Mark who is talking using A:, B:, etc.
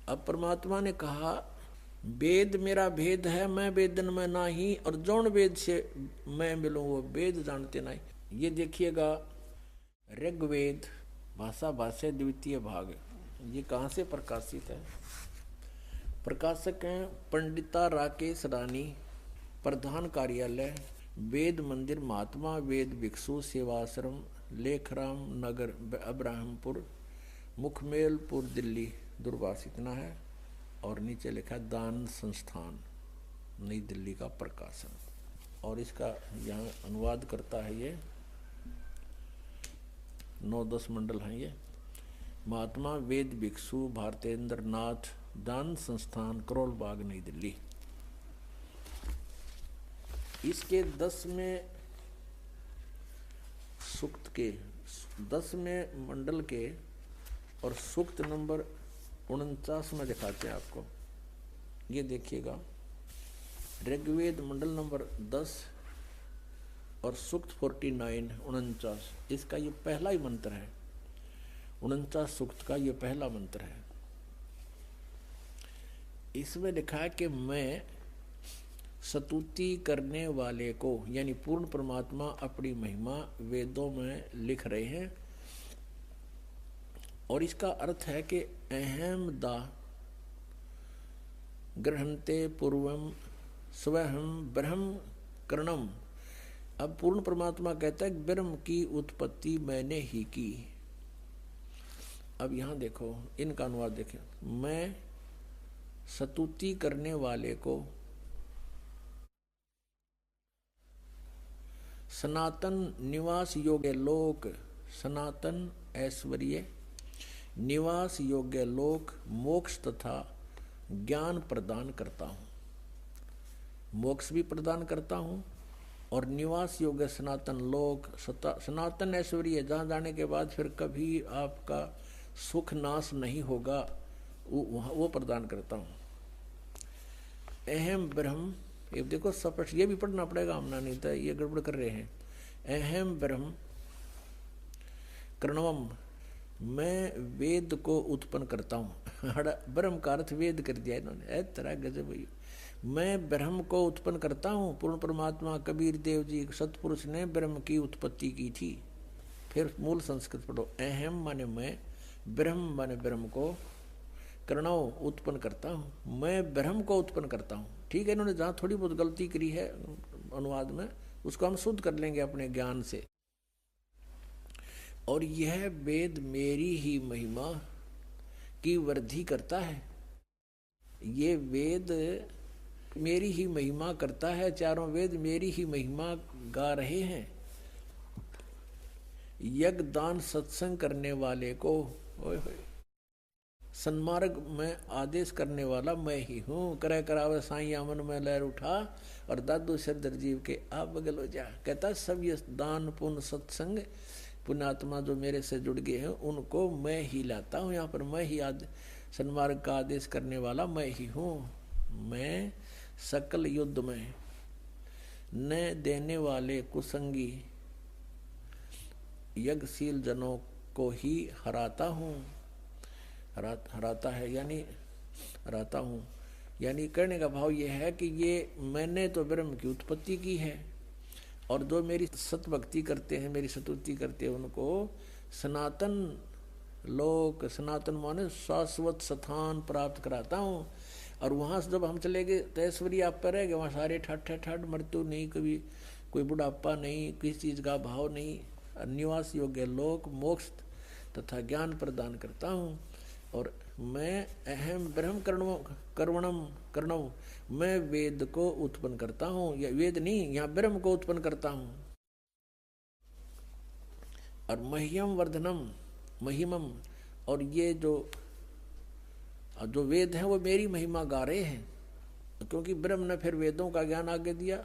A: अब परमात्मा ने कहा वेद मेरा भेद है, मैं वेदन में नाही, और जौन वेद से मैं मिलूं वो वेद जानते नहीं। ये देखिएगा ऋग्वेद भाषा भाष्य द्वितीय भाग, ये कहाँ से प्रकाशित है? प्रकाशक हैं पंडिता राकेश रानी, प्रधान कार्यालय वेद मंदिर महात्मा वेद भिक्षु सेवाश्रम लेखराम नगर अब्राहमपुर मुखमेलपुर दिल्ली दूरभाष इतना है। और नीचे लिखा दान संस्थान नई दिल्ली का प्रकाशन। और इसका यहाँ अनुवाद करता है ये 9-10 मंडल हैं ये। महात्मा वेद भिक्षु भारतेंद्र नाथ दान संस्थान करोल बाग नई दिल्ली। इसके 10वें सूक्त के 10वें मंडल के और सूक्त नंबर 49 में दिखाते हैं आपको। ये देखिएगा ऋग्वेद मंडल नंबर 10 और सूक्त 49 इसका ये पहला ही मंत्र है। 49 सूक्त का ये पहला मंत्र है। इसमें लिखा है कि मैं स्तुति करने वाले को, यानी पूर्ण परमात्मा अपनी महिमा वेदों में लिख रहे हैं। और इसका अर्थ है कि अहम दा ग्रहणते पूर्वम स्वहम ब्रह्म करणम। अब पूर्ण परमात्मा कहता है ब्रह्म की उत्पत्ति मैंने ही की। अब यहां देखो इनका अनुवाद देखें। मैं स्तुति करने वाले को सनातन निवास योग्य लोक, सनातन ऐश्वर्य निवास योग्य लोक मोक्ष तथा ज्ञान प्रदान करता हूँ। मोक्ष भी प्रदान करता हूँ और निवास योग्य सनातन लोक सनातन ऐश्वर्य जहाँ जाने के बाद फिर कभी आपका सुख नाश नहीं होगा, वो प्रदान करता हूँ। अहम ब्रह्म, ये देखो स्पष्ट, ये भी पढ़ना पड़ेगा हमने, नहीं तो ये गड़बड़ कर रहे हैं। अहम ब्रह्म कर्णवम, मैं वेद को उत्पन्न करता हूँ। ब्रह्म का अर्थ वेद कर दिया इन्होंने, तरह गजब हुई। मैं ब्रह्म को उत्पन्न करता हूँ। पूर्ण परमात्मा कबीर देव जी सतपुरुष ने ब्रह्म की उत्पत्ति की थी। फिर मूल संस्कृत पढ़ो। अहम माने मैं, ब्रह्म माने ब्रह्म को, करणव उत्पन्न करता हूँ। मैं ब्रह्म को उत्पन्न करता हूँ। ठीक है, इन्होंने जहाँ थोड़ी बहुत गलती करी है अनुवाद में, उसको हम शुद्ध कर लेंगे अपने ज्ञान से। और यह वेद मेरी ही महिमा की वृद्धि करता है। ये वेद मेरी ही महिमा करता है। चारों वेद मेरी ही महिमा गा रहे हैं। यज्ञ दान सत्संग करने वाले को सन्मार्ग में आदेश करने वाला मैं ही हूँ। करे करावे साईं मन में लहर उठा और दादू सिरदर जीव के आप बगल हो जा। कहता सब ये दान पुण्य सत्संग पुण्यात्मा जो मेरे से जुड़ गए हैं उनको मैं ही लाता हूँ। यहाँ पर मैं ही सन्मार्ग का आदेश करने वाला मैं ही हूँ। मैं सकल युद्ध में न देने वाले कुसंगी यज्ञशील जनों को ही हराता हूँ। हराता है यानी हराता हूँ, यानी कहने का भाव यह है कि ये मैंने तो ब्रह्म की उत्पत्ति की है और जो मेरी सतभक्ति करते हैं, मेरी स्तुति करते हैं, उनको सनातन लोक, सनातन माने शाश्वत स्थान प्राप्त कराता हूँ। और वहाँ से जब हम चले गए तो ऐश्वर्य आप पर रहेगा, वहाँ सारे ठट मृत्यु नहीं, कभी कोई बुढ़ापा नहीं, किसी चीज़ का भाव नहीं। निवास योग्य लोक मोक्ष तथा ज्ञान प्रदान करता हूँ। और मैं अहम ब्रह्म कर्णम, मैं वेद को उत्पन्न करता हूँ। या वेद नहीं, यहाँ ब्रह्म को उत्पन्न करता हूँ। और मह्यम वर्धनम महिमम, और ये जो वेद हैं वो मेरी महिमा गा रहे हैं, क्योंकि ब्रह्म ने फिर वेदों का ज्ञान आगे दिया